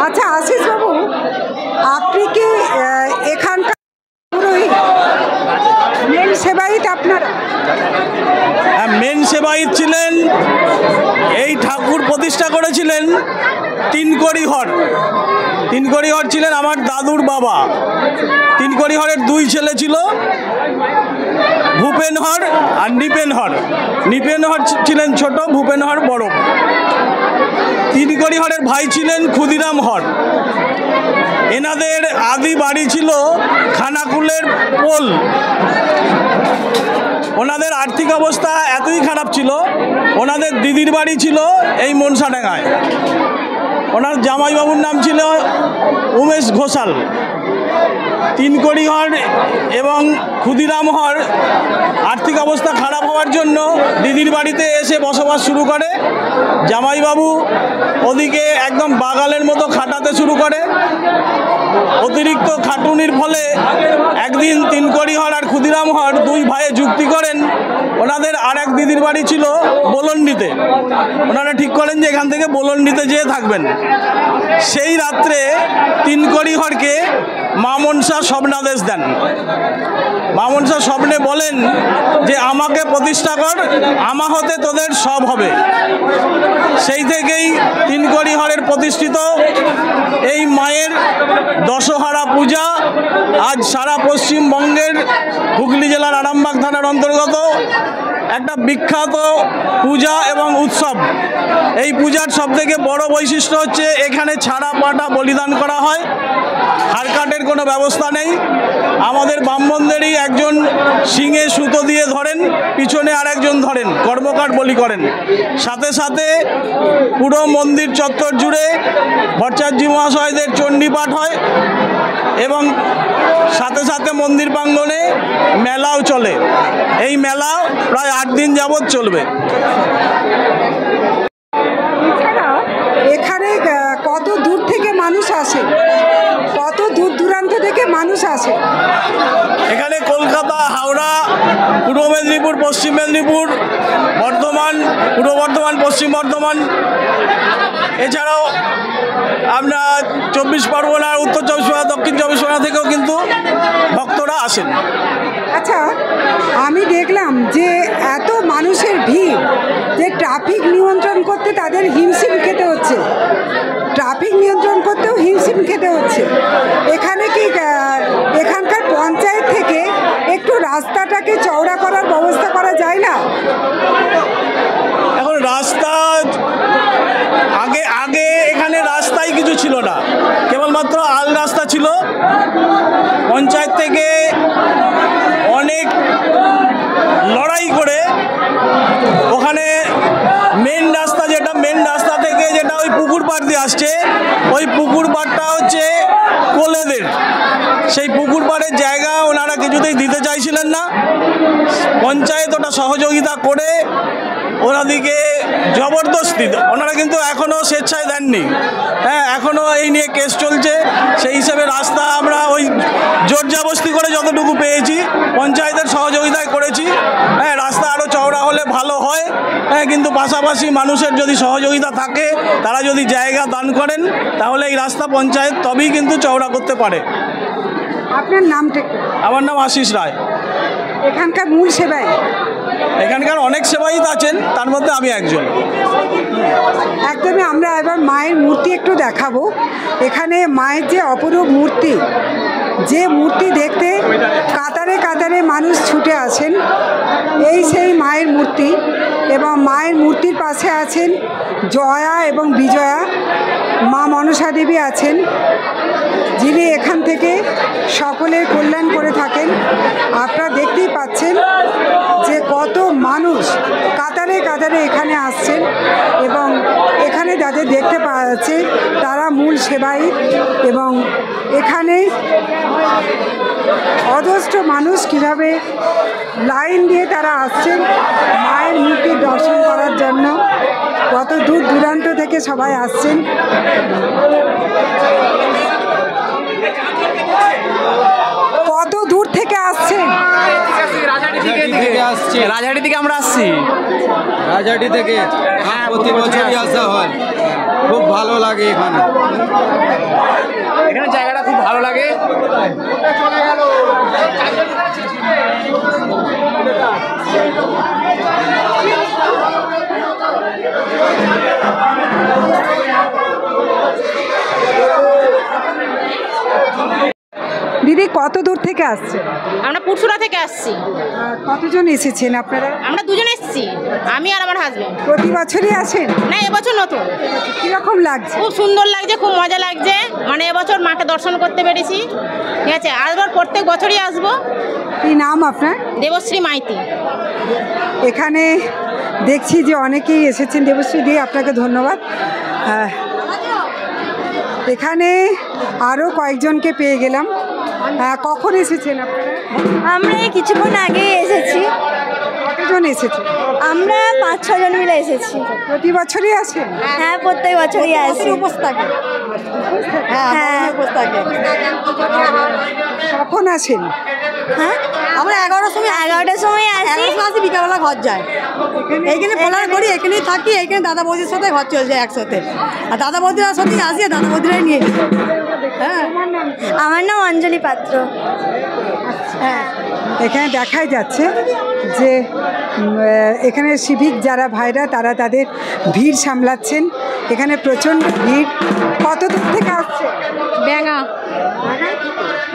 আচ্ছা আশিস বাবু, আপনি কি এখানকার মেন সেবায়িত? আপনারা মেন সেবায়িত ছিলেন। এই ঠাকুর প্রতিষ্ঠা করেছিলেন তিনকড়িহর। তিনকড়িহর ছিলেন আমার দাদুর বাবা। তিনকড়িহরের দুই ছেলে ছিল, ভূপেনহর আর নিপেনহর। নিপেনহর ছিলেন ছোট, ভূপেনহর বড়। তিনকড়িহরের ভাই ছিলেন ক্ষুদিরাম হর। এনাদের আদি বাড়ি ছিল খানাকুলের পোল। ওনাদের আর্থিক অবস্থা এতই খারাপ ছিল, ওনাদের দিদির বাড়ি ছিল এই মনসাডাঙ্গায়। ওনার জামাইবাবুর নাম ছিল উমেশ ঘোষাল। তিনকড়িহর এবং ক্ষুদিরাম হর আর্থিক অবস্থা খারাপ হওয়ার জন্য দিদির বাড়িতে এসে বসবাস শুরু করে। জামাইবাবু ওদিকে একদম বাগালের মতো খাটাতে শুরু করে। অতিরিক্ত খাটুনির ফলে একদিন তিনকড়িহর আর ক্ষুদিরাম হর দুই ভাইয়ে যুক্তি করেন। ওনাদের আর এক দিদির বাড়ি ছিল বোলন্ডিতে। ওনারা ঠিক করেন যে এখান থেকে বোলন্ডিতে যেয়ে থাকবেন। সেই রাত্রে তিনকড়িহরকে মা মনসা স্বপ্নাদেশ দেন। মা মনসা স্বপ্নে বলেন যে আমাকে প্রতিষ্ঠা কর, আমা হতে তোদের সব হবে। সেই থেকেই তিনকড়িহরের প্রতিষ্ঠিত এই মায়ের দশহারা পূজা আজ সারা পশ্চিমবঙ্গের হুগলি জেলার আরামবাগ থানার অন্তর্গত একটা বিখ্যাত পূজা এবং উৎসব। এই পূজার সবথেকে বড় বৈশিষ্ট্য হচ্ছে এখানে ছাড়া পাটা বলিদান করা হয়। হারকাটের কোনো ব্যবস্থা নেই। আমাদের ব্রাহ্মণদেরই একজন শিঙে সুতো দিয়ে ধরেন, পিছনে আর একজন ধরেন, কর্মকার বলি করেন। সাথে সাথে পুরো মন্দির চত্বর জুড়ে ভট্টাচার্য মহাশয়দের চণ্ডীপাঠ হয় এবং সাথে সাথে মন্দির প্রাঙ্গণে মেলাও চলে। এই মেলা প্রায় 8 দিন যাবৎ চলবে। এখানে কত দূর থেকে মানুষ আসে? কত দূর দূরান্ত থেকে মানুষ আসে? এখানে কলকাতা, হাওড়া, পূর্ব মেদিনীপুর, পশ্চিম মেদিনীপুর, বর্ধমান, পূর্ব বর্ধমান, পশ্চিম বর্ধমান, এছাড়াও আমরা 24 পরগনা, উত্তর 24 পরগনা, দক্ষিণ 24 পরগনা থেকেও কিন্তু ভক্তরা আসেন। আচ্ছা, আমি দেখলাম যে এত মানুষের ভিড় যে ট্রাফিক নিয়ন্ত্রণ করতে তাদের হিমশিম খেতে হচ্ছে। ট্রাফিক নিয়ন্ত্রণ করতেও হিমশিম খেতে হচ্ছে। এখানে কি এখানকার পঞ্চায়েত থেকে একটু রাস্তাটাকে চওড়া করার ব্যবস্থা করা যায় না? এখন রাস্তা আগে এখানে রাস্তাই কিছু ছিল না, কেবলমাত্র আল রাস্তা ছিল। পঞ্চায়েত থেকে অনেক লড়াই করে ওখানে মেন রাস্তা, যেটা মেন রাস্তা থেকে যেটা ওই পুকুর পাড় দিয়ে আসছে, ওই পুকুর পাড়টা হচ্ছে কোলেদের। সেই পুকুর পাড়ের জায়গা ওনারা কিছুতেই দিতে চাইছিলেন না। পঞ্চায়েত ওটা সহযোগিতা করে ওনাদিকে জবরদস্তি, ওনারা কিন্তু এখনও স্বেচ্ছায় দেননি। হ্যাঁ, এখনও এই নিয়ে কেস চলছে। সেই হিসেবে রাস্তা আমরা ওই জোরজবস্তি করে যতটুকু পেয়েছি পঞ্চায়েতের সহযোগিতায় করেছি। হ্যাঁ, রাস্তা আরও চওড়া হলে ভালো হয়। হ্যাঁ, কিন্তু পাশাপাশি মানুষের যদি সহযোগিতা থাকে, তারা যদি জায়গা দান করেন, তাহলে এই রাস্তা পঞ্চায়েত তবেই কিন্তু চওড়া করতে পারে। আপনার নামটা? আমার নাম আশিস রায়। এখানকার মূল সেবাই? এখানকার অনেক সেবায়িত আছেন, তার মধ্যে আমি একজন। একদমই। আমরা এবার মায়ের মূর্তি একটু দেখাবো। এখানে মায়ের যে অপরূপ মূর্তি, যে মূর্তি দেখতে কাতারে কাতারে মানুষ ছুটে আসেন, এই সেই মায়ের মূর্তি। এবং মায়ের মূর্তির পাশে আছেন জয়া এবং বিজয়া। মা মনসা দেবী আছেন, যিনি এখান থেকে সকলের কল্যাণ করে থাকেন। আপনারা দেখতেই পাচ্ছেন যে কত মানুষ কাতারে কাতারে এখানে আসছেন এবং এখানে যাদের দেখতে পাওয়া যাচ্ছে তারা মূল সেবায়িত। এবং এখানে অজস্র মানুষ কিভাবে লাইন দিয়ে তারা আসছেন মায়ের মূর্তির দর্শন করার জন্য। কত দূর দূরান্ত থেকে সবাই আসছেন। কত দূর থেকে আসছেন? রাজহাটি থেকে আমরা আসছি। রাজহাটি থেকে প্রতি বছরই আসা হয়। খুব ভালো লাগে এখানে। এখানে জায়গাটা খুব ভালো লাগে। দিদি কত দূর থেকে আসছে? আমরা পুরসুরা থেকে আসছি। কতজন এসেছেন আপনারা? আমরা দুজন এসেছি, আমি আর আমার হাজবেন্ড। প্রতি বছরই আসেন? না, এবছর নতুন। কিরকম লাগছে? খুব সুন্দর লাগছে, খুব মজা লাগছে। মানে এবছর মাকে দর্শন করতে পেরেছি। ঠিক আছে, আসবার প্রত্যেক বছরই আসবো। কি নাম আপনার? দেবশ্রী মাইতি। এখানে দেখছি যে অনেকেই এসেছেন। দেবশ্রী দিয়ে আপনাকে ধন্যবাদ। এখানে আরও কয়েকজনকে পেয়ে গেলাম। কখন এসেছেন আপনারা? আমরা এই কিছুক্ষণ আগে এসেছি। কতজন এসেছেন? আমরা 5-6 জন মিলে এসেছি। প্রতি বছরই আসেন? হ্যাঁ, প্রত্যেক বছরই আসি। হ্যাঁ, কখন আসেন? হ্যাঁ, আমরা 11টার সময় আসি। বিকালবেলা ঘর যায়, এইখানে পড়ার করি, এখানেই থাকি। এইখানে দাদা বৌদির সাথে ঘর চলে যায় একসাথে। আর দাদা বৌদির সাথে আসি, দাদা বৌদিরাই নিয়ে যাই। হ্যাঁ, আমার নাম অঞ্জলি পাত্র। হ্যাঁ, এখানে দেখাই যাচ্ছে যে এখানে সিভিক যারা ভাইরা তারা তাদের ভিড় সামলাচ্ছেন। এখানে প্রচণ্ড ভিড়। কত দূর থেকে আসছে?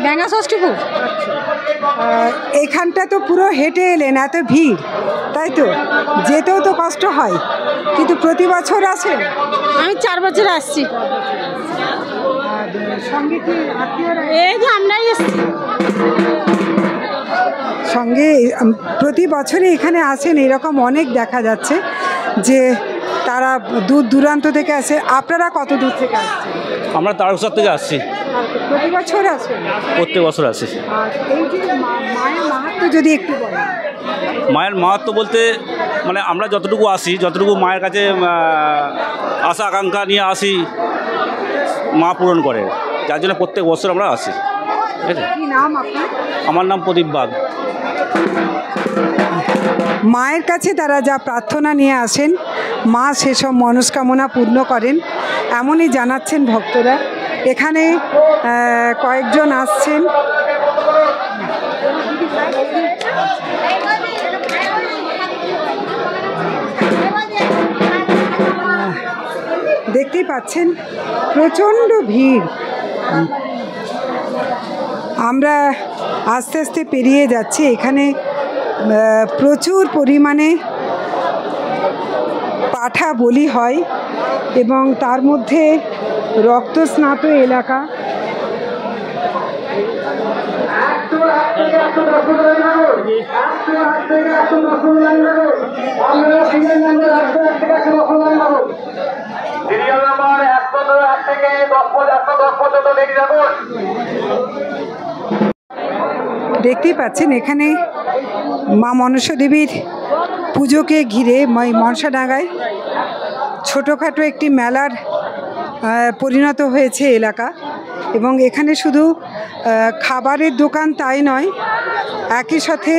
ব্যাঙ্গা ষষ্ঠীপুর। এইখানটা তো পুরো হেঁটে এলেন, এত ভিড়, তাই তো? যেতেও তো কষ্ট হয়, কিন্তু প্রতি বছর আসেন? আমি 4 বছর আসছি। সঙ্গে কি আত্মীয়রা? এই যে আমরাই এসছি সঙ্গে। প্রতি বছরই এখানে আসেন, এরকম অনেক দেখা যাচ্ছে যে তারা দূর দূরান্ত থেকে আসে। আপনারা কত দূর থেকে আসছেন? আমরা তারকেশ্বর থেকে আসছি। প্রতি বছর আসেন? প্রত্যেক বছর আসি। আর এই যে মায়ের মাহাত্ম্য যদি একটু বলেন। মায়ের মাহাত্ম্য বলতে মানে আমরা যতটুকু আসি, যতটুকু মায়ের কাছে আশা আকাঙ্ক্ষা নিয়ে আসি, মা পূরণ করে, যার জন্য প্রত্যেক বছর আমরা আসি। ঠিক আছে। কি নাম আপনার? আমার নাম প্রদীপ বাগ। মায়ের কাছে তারা যা প্রার্থনা নিয়ে আসেন, মা সেসব মনস্কামনা পূর্ণ করেন, এমনই জানাচ্ছেন ভক্তরা। এখানে কয়েকজন আসছেন। দেখতেই পাচ্ছেন প্রচণ্ড ভিড়। আমরা আস্তে আস্তে পেরিয়ে যাচ্ছি। এখানে প্রচুর পরিমাণে পাঠা বলি হয় এবং তার মধ্যে রক্তস্নাত এলাকা। দেখতেই পাচ্ছেন এখানে মা মনসা দেবীর পুজোকে ঘিরে মনসাডাঙ্গায় ছোটোখাটো একটি মেলার পরিণত হয়েছে এলাকা। এবং এখানে শুধু খাবারের দোকান তাই নয়, একই সাথে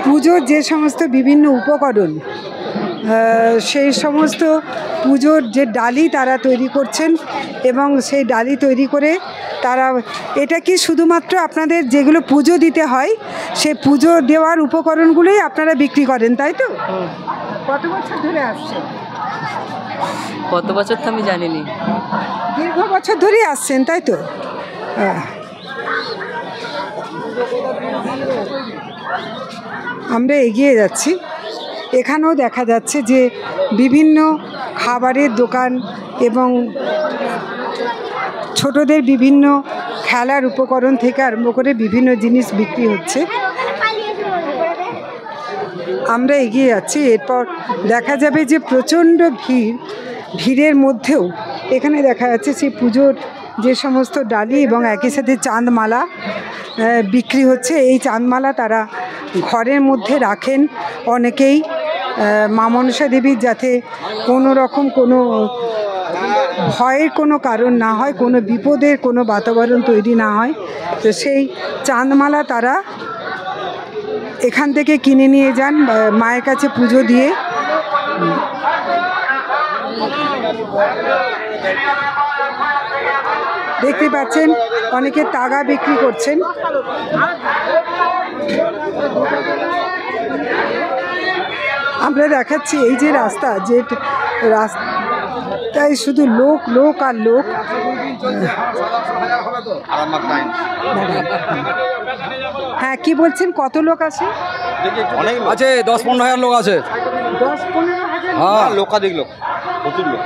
পুজোর যে সমস্ত বিভিন্ন উপকরণ, সেই সমস্ত পুজোর যে ডালি তারা তৈরি করছেন এবং সেই ডালি তৈরি করে তারা, এটা কি শুধুমাত্র আপনাদের যেগুলো পুজো দিতে হয় সেই পুজো দেওয়ার উপকরণগুলোই আপনারা বিক্রি করেন, তাই তো? কত বছর ধরে আসছেন? কত বছর তো আমি জানিনি। দীর্ঘ বছর ধরেই আসছেন, তাই তো? আমরা এগিয়ে যাচ্ছি। এখানেও দেখা যাচ্ছে যে বিভিন্ন খাবারের দোকান এবং ছোটদের বিভিন্ন খেলার উপকরণ থেকে আরম্ভ করে বিভিন্ন জিনিস বিক্রি হচ্ছে। আমরা এগিয়ে যাচ্ছি। এরপর দেখা যাবে যে প্রচণ্ড ভিড়ের মধ্যেও এখানে দেখা যাচ্ছে সেই পুজোর যে সমস্ত ডালি এবং একই সাথে চাঁদমালা বিক্রি হচ্ছে। এই চাঁদমালা তারা ঘরের মধ্যে রাখেন অনেকেই, মা মনসা দেবীর যাতে কোনো রকম কোনো ভয়ের কোনো কারণ না হয়, কোনো বিপদের কোনো বাতাবরণ তৈরি না হয়। তো সেই চাঁদমালা তারা এখান থেকে কিনে নিয়ে যান মায়ের কাছে পুজো দিয়ে। দেখতে পাচ্ছেন অনেকে তাগা বিক্রি করছেন। আমরা দেখাচ্ছি এই যে রাস্তা, যে রাস্তায় শুধু লোক লোক আর লোক। হ্যাঁ, কি বলছেন, কত লোক আছে? আছে 10-15 হাজার লোক আছে। 10-15 হাজার? হ্যাঁ, লোকাধিক লোক, প্রচুর লোক।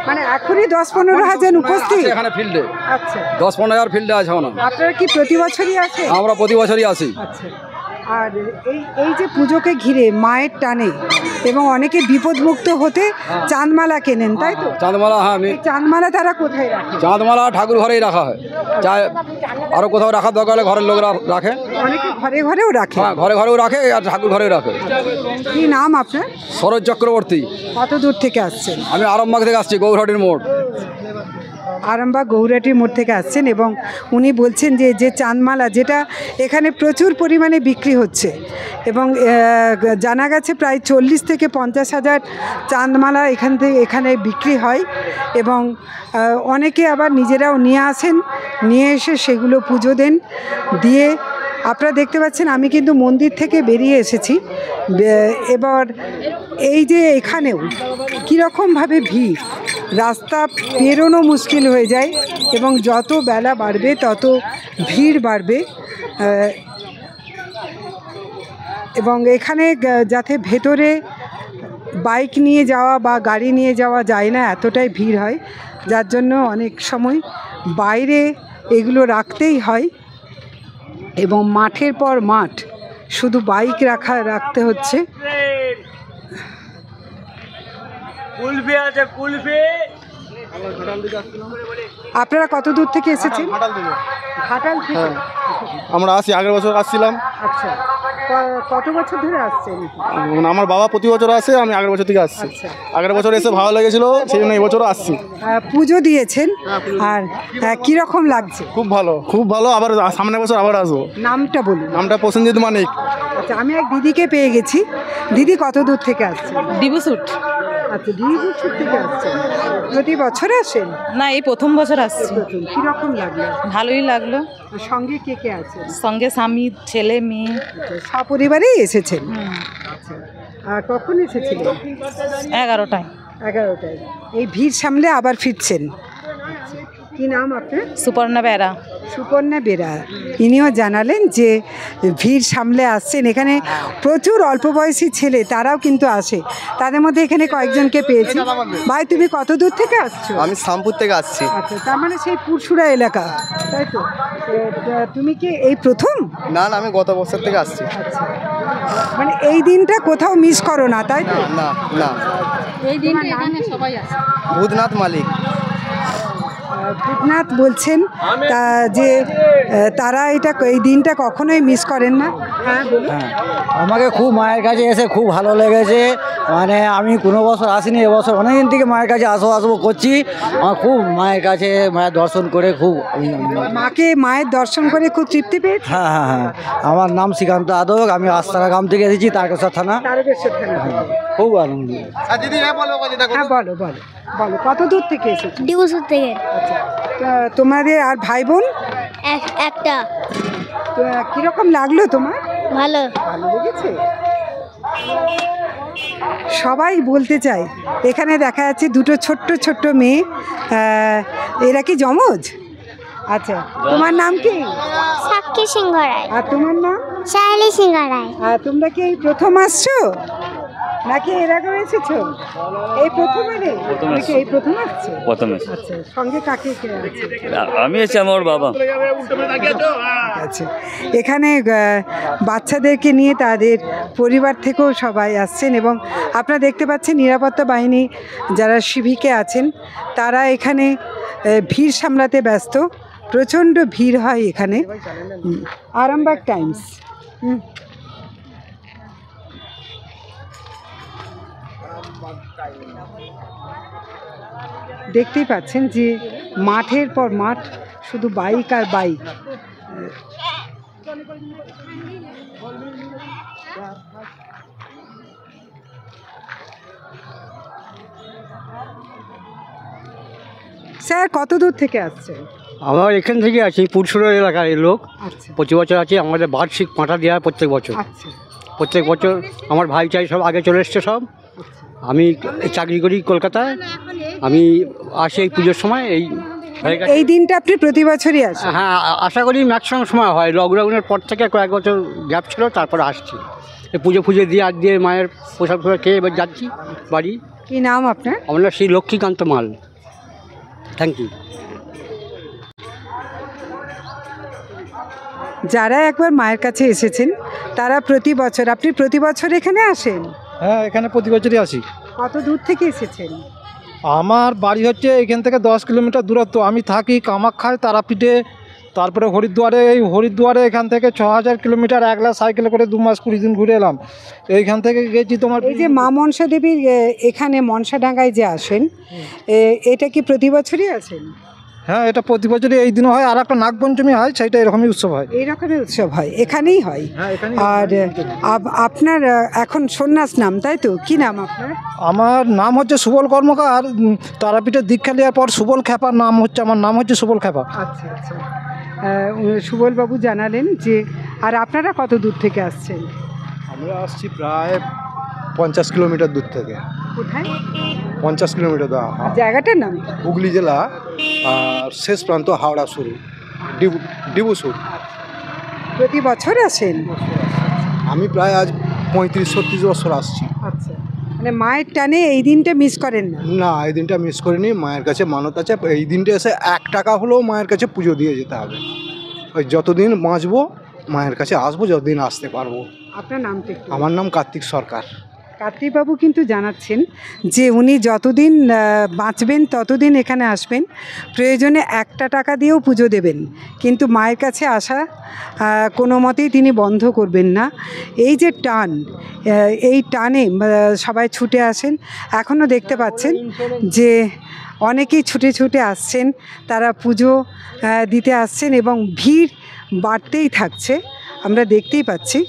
মানে এখনই 10-15 হাজার উপস্থিত এখানে ফিল্ডে। আচ্ছা, 10-15 হাজার ফিল্ডে আছে এখন। আপনারা কি প্রতি বছরই আসেন? আমরা প্রতি বছরই আসি। আচ্ছা, আর এই যে পুজোকে ঘিরে মায়ের টানে এবং অনেকে বিপদমুক্ত হতে চাঁদমালা কেনেন, তাই তো? চাঁদমালা, হ্যাঁ। এই চাঁদমালা তারা কোথায় রাখে? চাঁদমালা ঠাকুর ঘরেই রাখা হয়, চায় আরও কোথাও রাখার দরকার হলে ঘরের লোকরা রাখে। অনেকে ঘরে ঘরেও রাখে। হ্যাঁ, ঘরে ঘরেও রাখে আর ঠাকুর ঘরেও রাখে। কি নাম আপনার? সরোজ চক্রবর্তী। কত দূর থেকে আসছেন? আমি আরামবাগ থেকে আসছি, গৌরহাটির মোড়। আরামবাগ গৌরাটির মোড় থেকে আসছেন এবং উনি বলছেন যে চাঁদমালা, যেটা এখানে প্রচুর পরিমাণে বিক্রি হচ্ছে এবং জানা গেছে প্রায় 40 থেকে 50 হাজার চাঁদমালা এখানে বিক্রি হয় এবং অনেকে আবার নিজেরাও নিয়ে আসেন, নিয়ে এসে সেগুলো পুজো দেন। দিয়ে আপনারা দেখতে পাচ্ছেন আমি কিন্তু মন্দির থেকে বেরিয়ে এসেছি। এবার এই যে এখানেও কীরকমভাবে ভিড়, রাস্তা পেরোনো মুশকিল হয়ে যায় এবং যত বেলা বাড়বে তত ভিড় বাড়বে। এবং এখানে যাতে ভেতরে বাইক নিয়ে যাওয়া বা গাড়ি নিয়ে যাওয়া যায় না, এতটাই ভিড় হয়, যার জন্য অনেক সময় বাইরে এগুলো রাখতেই হয় এবং মাঠের পর মাঠ শুধু বাইক রাখতে হচ্ছে। আপনারা কত দূর থেকে এসেছেন? ঘাটাল থেকে। আমরা আসি, আগের বছর আসছিলাম। আচ্ছা, কত বছর ধরে আসছেন? আমার বাবা প্রতি বছর আসে, আমি আগের বছর থেকে আসছি। আচ্ছা। আগের বছর এসে ভালো লেগেছিল, সেই জন্য এই বছরও আসছি। পুজো দিয়েছেন আর কীরকম লাগছে? খুব ভালো, খুব ভালো। আবার সামনের বছর আবার আসবো। নামটা বলুন। নামটা প্রসেনজিৎ মানিক। আচ্ছা, আমি এক দিদিকে পেয়ে গেছি। দিদি কত দূর থেকে আসছেন? ডিবুসুট। আচ্ছা, ডিবুসুট থেকে আসছেন। প্রতি বছর আসেন? না, এই প্রথম বছর আসছি। কীরকম লাগলো? ভালোই লাগলো। সঙ্গে কে কে আছেন? সঙ্গে স্বামী, ছেলে, মেয়ে। সপরিবারেই এসেছেন? আচ্ছা, আর কখন এসেছিলেন? 11টায়। 11টায়। এই ভিড় সামলে আবার ফিরছেন। কি নাম আপনার? সুপর্ণা বেরা। সুপর্ণা বেরা। ইনিও জানালেন যে ভিড় সামলে আসছেন। এখানে প্রচুর অল্প বয়সী ছেলে, তারাও কিন্তু আসে। তাদের মধ্যে এখানে কয়েকজনকে পেয়েছি। ভাই, তুমি কত দূর থেকে আসছো? আমি শামপুর থেকে আসছি। আচ্ছা, তার মানে সেই পুরসুরা এলাকা, তাই তো? তুমি কি এই প্রথম? না না, আমি গত বছর থেকে আসছি। আচ্ছা, মানে এই দিনটা কোথাও মিস করো না, তাই তো? না না, এই দিনটা এখানে সবাই আসে। ভূতনাথ মালিক। ভূতনাথ বলছেন যে তারা এই দিনটা কখনোই মিস করেন না। হ্যাঁ, আমাকে খুব মায়ের কাছে এসে খুব ভালো লেগেছে। মানে আমি কোনো বছর আসিনি, এবছর অনেকদিন থেকে মায়ের কাছে আসবো করছি। আমার খুব মায়ের কাছে মায়ের দর্শন করে খুব মায়ের দর্শন করে খুব তৃপ্তি পেয়েছি। হ্যাঁ হ্যাঁ হ্যাঁ, আমার নাম শ্রীকান্ত আদক, আমি আস্তারা গ্রাম থেকে এসেছি, তারকেশ্বর থানা। খুব আনন্দ। হ্যাঁ, বলো বলো বলো, কত দূর থেকে এসেছো? ডিবুসুট থেকে। আচ্ছা, তোমাদের আর ভাই বোন? একটা। কিরকম লাগলো তোমার? ভালো। ভালো লেগেছে? সবাই বলতে চায়। এখানে দেখা যাচ্ছে দুটো ছোট্ট ছোট্ট মেয়ে, এরা কি জমজ? আচ্ছা, তোমার নাম কি? সাক্ষী সিংহ রায়। আর তোমার নাম? শায়লি সিংহ রায়। আর তোমরা কি এই প্রথম আসছো নাকি এর আগে এসেছো? এই প্রথম এলে? এই প্রথম আসছো? প্রথম। আচ্ছা, সঙ্গে কাকে কে আছে? আমি এসেছি, আমার বাবা। আচ্ছা, এখানে বাচ্চাদেরকে নিয়ে তাদের পরিবার থেকেও সবাই আসছেন এবং আপনারা দেখতে পাচ্ছেন নিরাপত্তা বাহিনী যারা সিভিকে আছেন তারা এখানে ভিড় সামলাতে ব্যস্ত। প্রচণ্ড ভিড় হয় এখানে। আরামবাগ টাইমস। দেখতেই পাচ্ছেন যে মাঠের পর মাঠ, শুধু বাইক আর বাইক। স্যার কত দূর থেকে আসছেন? আমার এখান থেকে আছি পুরসুরা এলাকার লোক। আচ্ছা প্রতি বছর আছে, আমাদের বার্ষিক পাঁঠা দেওয়া হয় প্রত্যেক বছর। আচ্ছা প্রত্যেক বছর আমার ভাই চাই সব আগে চলে এসছে সব। আমি চাকরি করি কলকাতায়, আমি আসি এই পুজোর সময়। এই দিনটা আপনি প্রতি বছরই আসেন? হ্যাঁ, আশা করি ম্যাক্সিমাম সময় হয়। লকডাউনের পর থেকে কয়েক বছর গ্যাপ ছিল, তারপরে আসছি। এই পুজো দিয়ে আর দিয়ে মায়ের পোশাক ফোশাক খেয়ে এবার যাচ্ছি বাড়ি। কি নাম আপনার? আমার নাম শ্রী লক্ষ্মীকান্ত মাল। Thank you. যারা একবার মায়ের কাছে এসেছেন তারা প্রতি বছর, আপনি প্রতি বছর এখানে আসেন? হ্যাঁ, এখানে প্রতি বছরই আসি। কত দূর থেকে এসেছেন? আমার বাড়ি হচ্ছে এখান থেকে 10 কিলোমিটার দূরত্ব। আমি থাকি কামাখ্যায়, তারাপীঠে, তারপরে হরিদ্বারে। এই হরিদ্বারে এখান থেকে 6000 কিলোমিটার একলা সাইকেলে করে 2 মাস 20 দিন ঘুরে এলাম। এইখান থেকে গেছি তোমার। এই যে মা মনসা দেবীর এখানে মনসাডাঙ্গায় যে আসেন, এটা কি প্রতি বছরই আসেন? হ্যাঁ, এটা প্রতি বছরই এই দিনও হয়। আর একটা নাগপঞ্চমী হয়, সেইটা এরকমই উৎসব হয়। এই রকমের উৎসব হয়, এখানেই হয়। আর আপনার এখন সন্ন্যাস নাম, তাই তো? কি নাম আপনার? আমার নাম হচ্ছে সুবল কর্মকার। তারাপীঠের দীক্ষা নেওয়ার পর সুবল খেপার নাম হচ্ছে, আমার নাম হচ্ছে সুবল খেপা। আচ্ছা আচ্ছা, সুবলবাবু জানালেন যে। আর আপনারা কত দূর থেকে আসছেন? আমরা আসছি প্রায় 50 কিলোমিটার দূর থেকে। কোথায়? 50 কিলোমিটার জায়গাটার নাম? হুগলি জেলা, আর শেষ প্রান্ত হাওড়া শুরু, ডিবুসুর। প্রতি বছর আসেন? আমি প্রায় আজ 35-36 বছর আসছি। আচ্ছা, মানে মায়ের টানে এই দিনটা মিস করেন না? না, এই দিনটা মিস করিনি। মায়ের কাছে মানত আছে, এই দিনটা এসে 1 টাকা হলেও মায়ের কাছে পুজো দিয়ে যেতে হবে। ওই যতদিন বাঁচবো মায়ের কাছে আসবো, যতদিন আসতে পারবো। আপনার নামটা একটু? আমার নাম কার্তিক সরকার। কার্তিকবাবু কিন্তু জানাচ্ছেন যে উনি যতদিন বাঁচবেন ততদিন এখানে আসবেন, প্রয়োজনে 1 টাকা দিয়েও পুজো দেবেন, কিন্তু মায়ের কাছে আসা কোনো মতেই তিনি বন্ধ করবেন না। এই যে টান, এই টানে সবাই ছুটে আসেন। এখনও দেখতে পাচ্ছেন যে অনেকেই ছুটে ছুটে আসছেন, তারা পুজো দিতে আসছেন এবং ভিড় বাড়তেই থাকছে, আমরা দেখতেই পাচ্ছি।